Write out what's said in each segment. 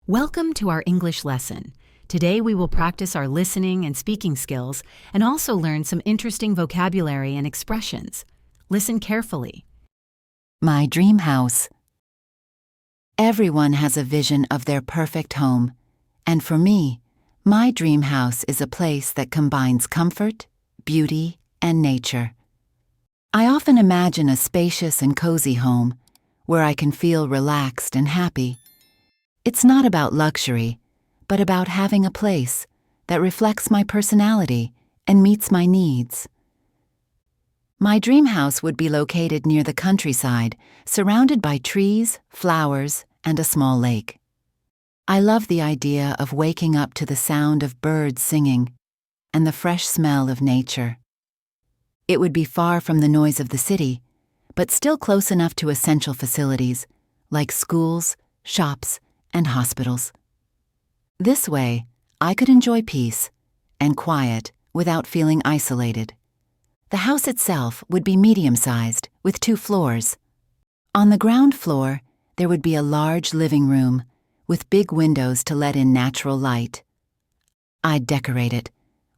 Welcome to our English lesson. Today we will practice our listening and speaking skills and also learn some interesting vocabulary and expressions. Listen carefully. My dream house. Everyone has a vision of their perfect home, and for me, my dream house is a place that combines comfort, beauty, and nature. I often imagine a spacious and cozy home where I can feel relaxed and happy. It's not about luxury, but about having a place that reflects my personality and meets my needs. My dream house would be located near the countryside, surrounded by trees, flowers, and a small lake. I love the idea of waking up to the sound of birds singing and the fresh smell of nature. It would be far from the noise of the city, but still close enough to essential facilities like schools, shops, and hospitals. This way, I could enjoy peace and quiet without feeling isolated. The house itself would be medium-sized with 2 floors. On the ground floor, there would be a large living room with big windows to let in natural light. I'd decorate it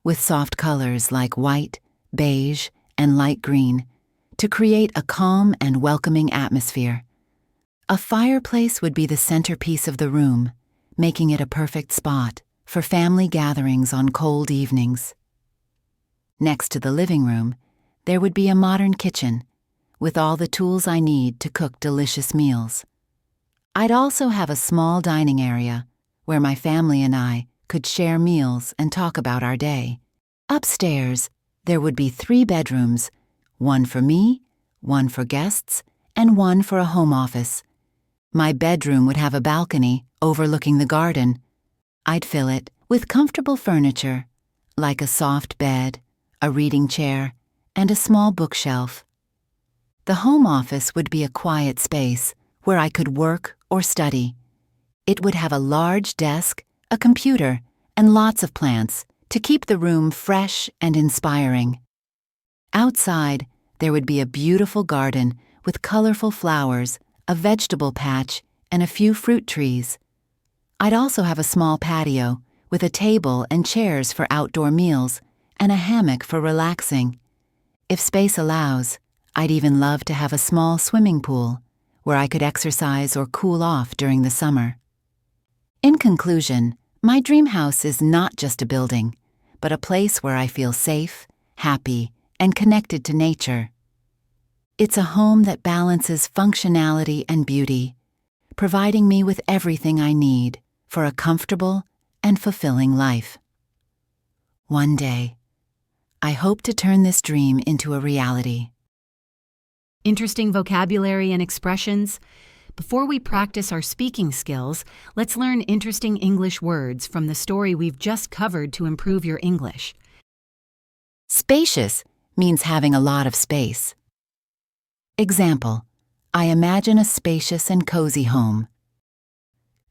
with soft colors like white, beige, and light green to create a calm and welcoming atmosphere. A fireplace would be the centerpiece of the room, making it a perfect spot for family gatherings on cold evenings. Next to the living room, there would be a modern kitchen with all the tools I need to cook delicious meals. I'd also have a small dining area where my family and I could share meals and talk about our day. Upstairs, there would be 3 bedrooms, one for me, one for guests, and one for a home office. My bedroom would have a balcony overlooking the garden. I'd fill it with comfortable furniture, like a soft bed, a reading chair, and a small bookshelf. The home office would be a quiet space where I could work or study. It would have a large desk, a computer, and lots of plants to keep the room fresh and inspiring. Outside, there would be a beautiful garden with colorful flowers, a vegetable patch, and a few fruit trees. I'd also have a small patio with a table and chairs for outdoor meals and a hammock for relaxing. If space allows, I'd even love to have a small swimming pool where I could exercise or cool off during the summer. In conclusion, my dream house is not just a building, but a place where I feel safe, happy, and connected to nature. It's a home that balances functionality and beauty, providing me with everything I need for a comfortable and fulfilling life. One day, I hope to turn this dream into a reality. Interesting vocabulary and expressions. Before we practice our speaking skills, let's learn interesting English words from the story we've just covered to improve your English. Spacious means having a lot of space. Example, I imagine a spacious and cozy home.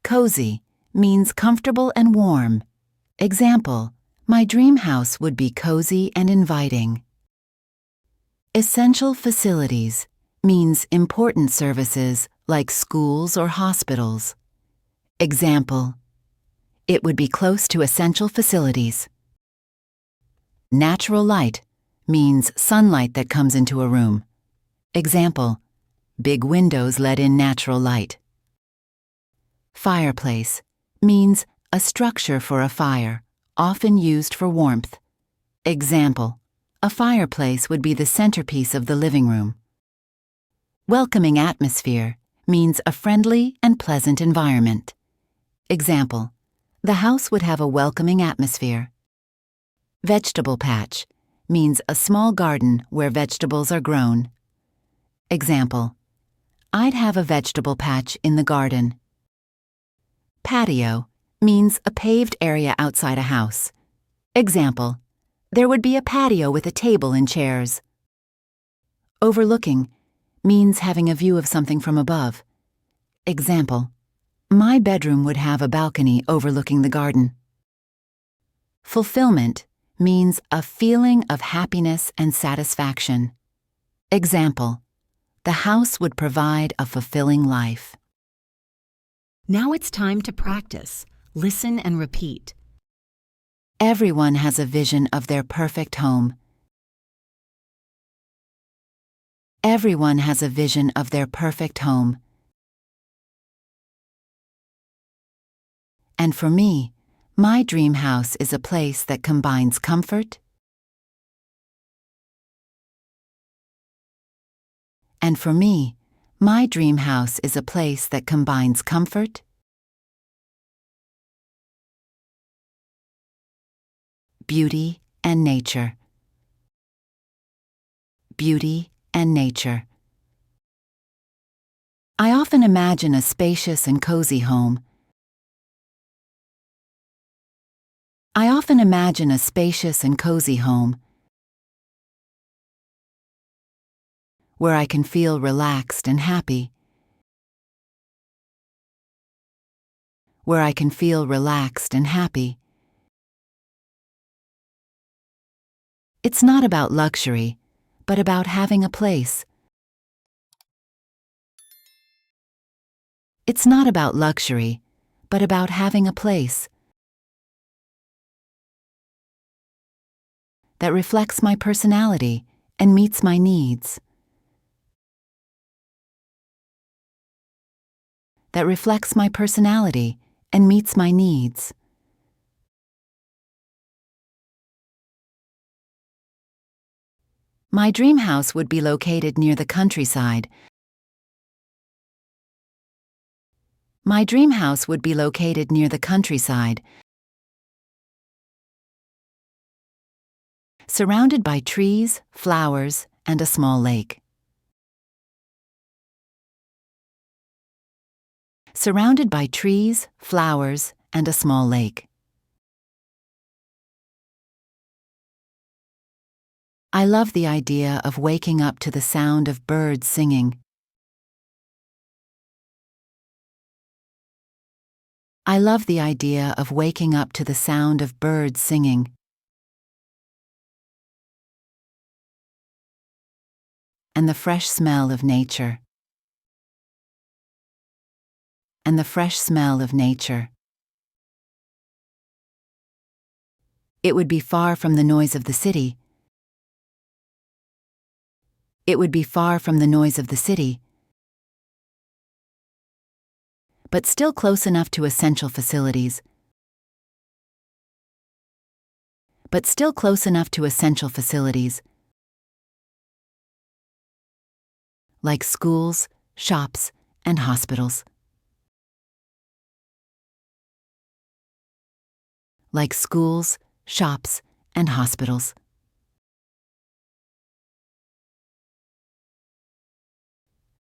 Cozy means comfortable and warm. Example, my dream house would be cozy and inviting. Essential facilities means important services like schools or hospitals. Example, it would be close to essential facilities. Natural light means sunlight that comes into a room. Example, big windows let in natural light. Fireplace means a structure for a fire, often used for warmth. Example, a fireplace would be the centerpiece of the living room. Welcoming atmosphere means a friendly and pleasant environment. Example, the house would have a welcoming atmosphere. Vegetable patch means a small garden where vegetables are grown. Example, I'd have a vegetable patch in the garden. Patio means a paved area outside a house. Example, there would be a patio with a table and chairs. Overlooking means having a view of something from above. Example, my bedroom would have a balcony overlooking the garden. Fulfillment means a feeling of happiness and satisfaction. Example, the house would provide a fulfilling life. Now it's time to practice. Listen and repeat. Everyone has a vision of their perfect home. Everyone has a vision of their perfect home. And for me, my dream house is a place that combines comfort. And for me, my dream house is a place that combines comfort, beauty, and nature. Beauty and nature. I often imagine a spacious and cozy home. I often imagine a spacious and cozy home where I can feel relaxed and happy. Where I can feel relaxed and happy. It's not about luxury, but about having a place. It's not about luxury, but about having a place that reflects my personality and meets my needs. That reflects my personality and meets my needs. My dream house would be located near the countryside. My dream house would be located near the countryside, surrounded by trees, flowers, and a small lake. Surrounded by trees, flowers, and a small lake. I love the idea of waking up to the sound of birds singing. I love the idea of waking up to the sound of birds singing. And the fresh smell of nature. And the fresh smell of nature. It would be far from the noise of the city. It would be far from the noise of the city, but still close enough to essential facilities. But still close enough to essential facilities. Like schools, shops, and hospitals. Like schools, shops, and hospitals.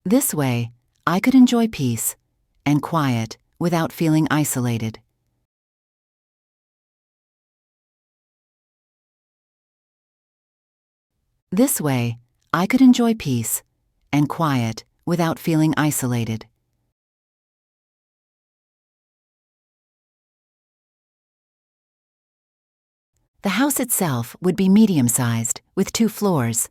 This way, I could enjoy peace and quiet without feeling isolated. This way, I could enjoy peace and quiet without feeling isolated. The house itself would be medium-sized, with 2 floors.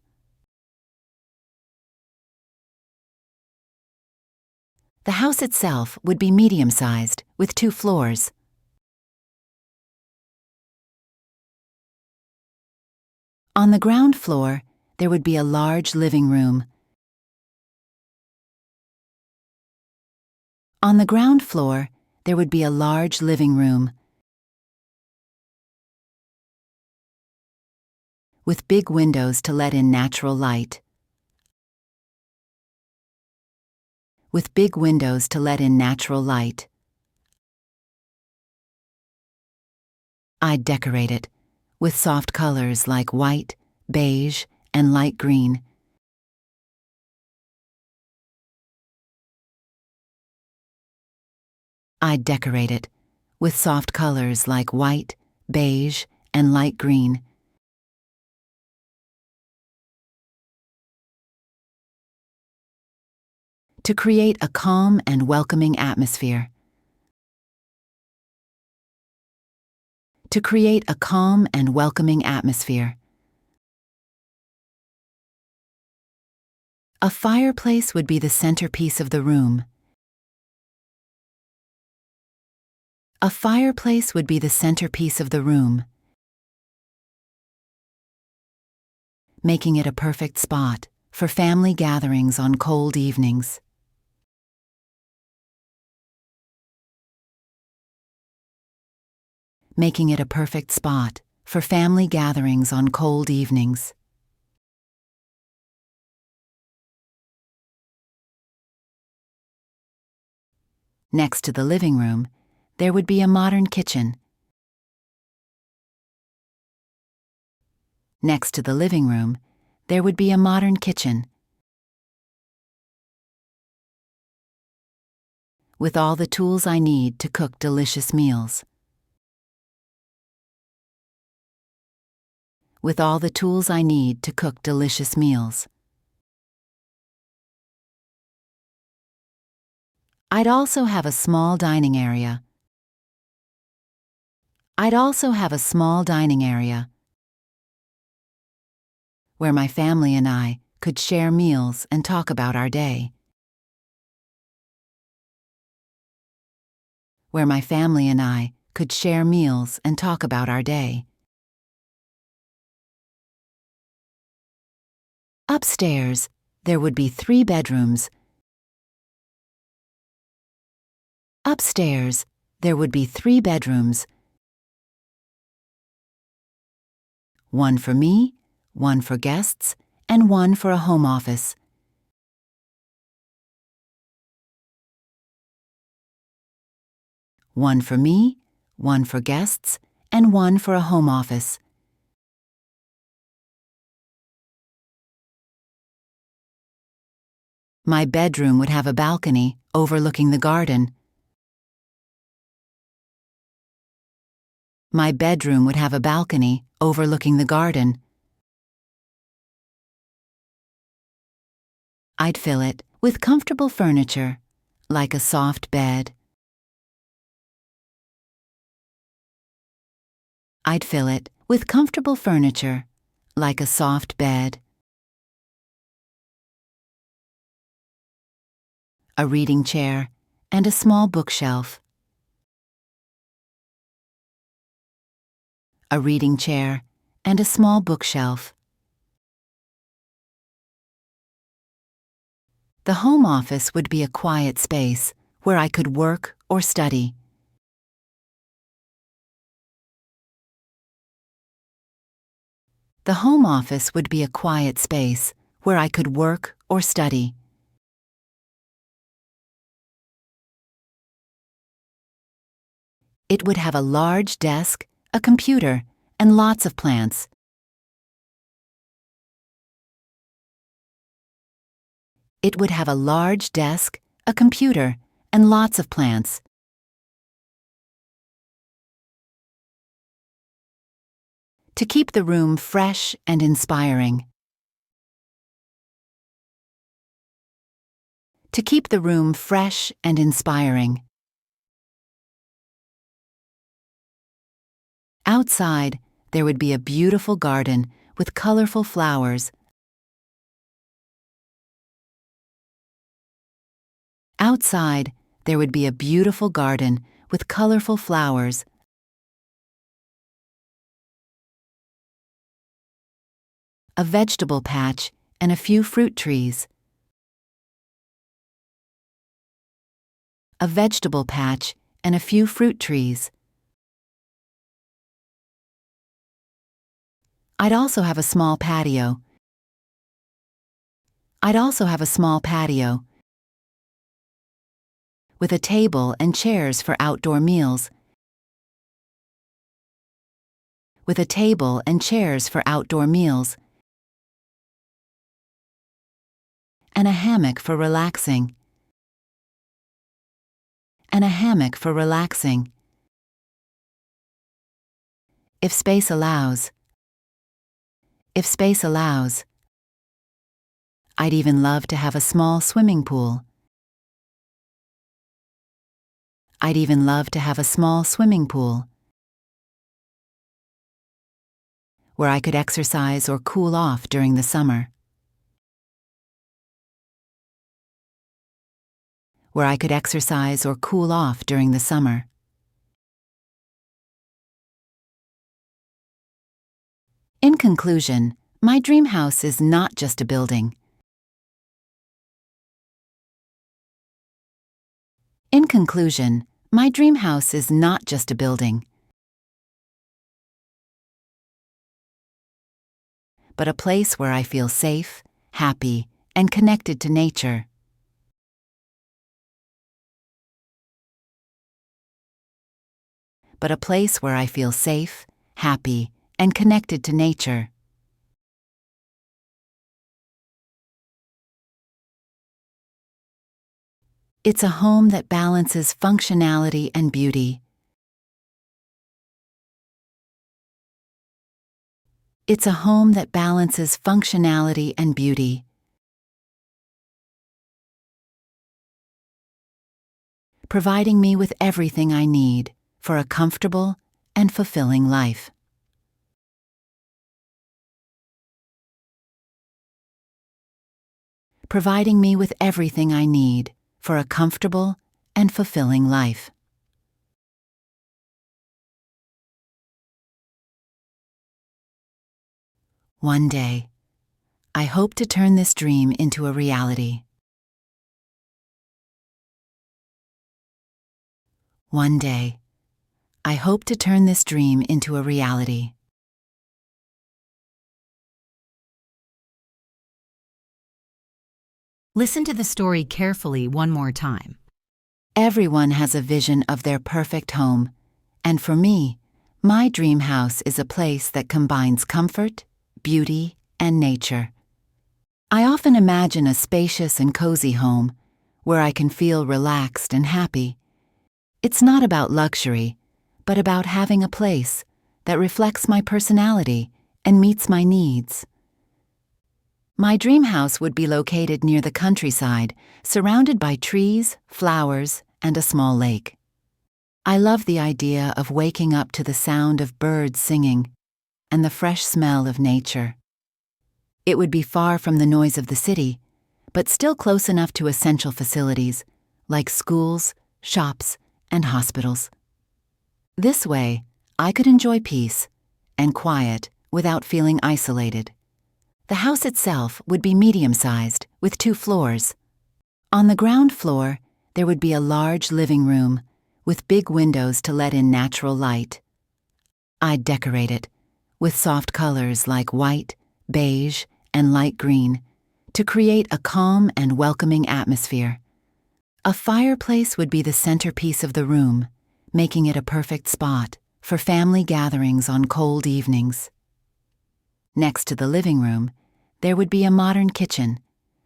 The house itself would be medium-sized, with 2 floors. On the ground floor, there would be a large living room. On the ground floor, there would be a large living room. With big windows to let in natural light. With big windows to let in natural light. I'd decorate it with soft colors like white, beige, and light green. I'd decorate it with soft colors like white, beige, and light green. To create a calm and welcoming atmosphere. To create a calm and welcoming atmosphere. A fireplace would be the centerpiece of the room. A fireplace would be the centerpiece of the room, making it a perfect spot for family gatherings on cold evenings. Making it a perfect spot for family gatherings on cold evenings. Next to the living room, there would be a modern kitchen. Next to the living room, there would be a modern kitchen, with all the tools I need to cook delicious meals. With all the tools I need to cook delicious meals. I'd also have a small dining area. I'd also have a small dining area where my family and I could share meals and talk about our day. Where my family and I could share meals and talk about our day. Upstairs, there would be 3 bedrooms. Upstairs, there would be 3 bedrooms. One for me, one for guests, and one for a home office. One for me, one for guests, and one for a home office. My bedroom would have a balcony overlooking the garden. My bedroom would have a balcony overlooking the garden. I'd fill it with comfortable furniture, like a soft bed. I'd fill it with comfortable furniture, like a soft bed. A reading chair and a small bookshelf. A reading chair and a small bookshelf. The home office would be a quiet space where I could work or study. The home office would be a quiet space where I could work or study. It would have a large desk, a computer, and lots of plants. It would have a large desk, a computer, and lots of plants. To keep the room fresh and inspiring. To keep the room fresh and inspiring. Outside, there would be a beautiful garden with colorful flowers. Outside, there would be a beautiful garden with colorful flowers. A vegetable patch and a few fruit trees. A vegetable patch and a few fruit trees. I'd also have a small patio. I'd also have a small patio with a table and chairs for outdoor meals. With a table and chairs for outdoor meals. And a hammock for relaxing. And a hammock for relaxing. If space allows. If space allows. I'd even love to have a small swimming pool. I'd even love to have a small swimming pool where I could exercise or cool off during the summer. Where I could exercise or cool off during the summer. In conclusion, my dream house is not just a building. In conclusion, my dream house is not just a building, but a place where I feel safe, happy, and connected to nature. But a place where I feel safe, happy, and connected to nature. It's a home that balances functionality and beauty. It's a home that balances functionality and beauty. Providing me with everything I need for a comfortable and fulfilling life. Providing me with everything I need for a comfortable and fulfilling life. One day, I hope to turn this dream into a reality. One day, I hope to turn this dream into a reality. Listen to the story carefully one more time. Everyone has a vision of their perfect home, and for me, my dream house is a place that combines comfort, beauty, and nature. I often imagine a spacious and cozy home where I can feel relaxed and happy. It's not about luxury, but about having a place that reflects my personality and meets my needs. My dream house would be located near the countryside, surrounded by trees, flowers, and a small lake. I love the idea of waking up to the sound of birds singing and the fresh smell of nature. It would be far from the noise of the city, but still close enough to essential facilities like schools, shops, and hospitals. This way, I could enjoy peace and quiet without feeling isolated. The house itself would be medium-sized, with 2 floors. On the ground floor, there would be a large living room with big windows to let in natural light. I'd decorate it with soft colors like white, beige, and light green to create a calm and welcoming atmosphere. A fireplace would be the centerpiece of the room, making it a perfect spot for family gatherings on cold evenings. Next to the living room, there would be a modern kitchen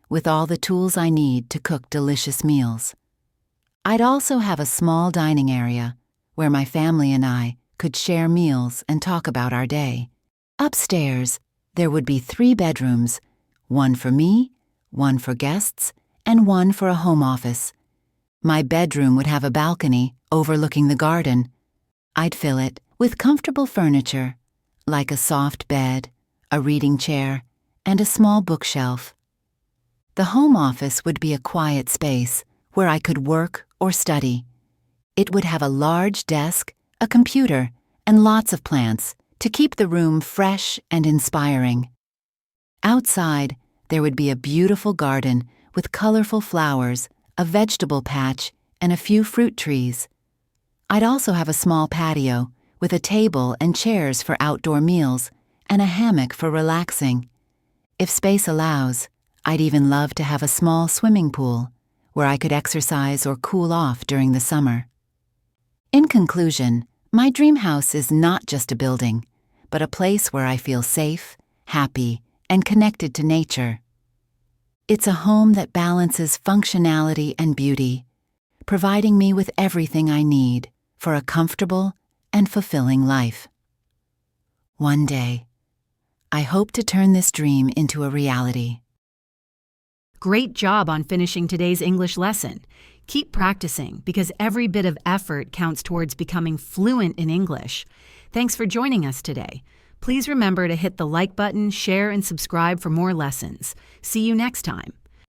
with all the tools I need to cook delicious meals. I'd also have a small dining area where my family and I could share meals and talk about our day. Upstairs, there would be 3 bedrooms, one for me, one for guests, and one for a home office. My bedroom would have a balcony overlooking the garden. I'd fill it with comfortable furniture, like a soft bed, a reading chair, and a small bookshelf. The home office would be a quiet space where I could work or study. It would have a large desk, a computer, and lots of plants to keep the room fresh and inspiring. Outside, there would be a beautiful garden with colorful flowers, a vegetable patch, and a few fruit trees. I'd also have a small patio with a table and chairs for outdoor meals and a hammock for relaxing. If space allows, I'd even love to have a small swimming pool where I could exercise or cool off during the summer. In conclusion, my dream house is not just a building, but a place where I feel safe, happy, and connected to nature. It's a home that balances functionality and beauty, providing me with everything I need for a comfortable and fulfilling life. One day, I hope to turn this dream into a reality. Great job on finishing today's English lesson. Keep practicing because every bit of effort counts towards becoming fluent in English. Thanks for joining us today. Please remember to hit the like button, share, and subscribe for more lessons. See you next time.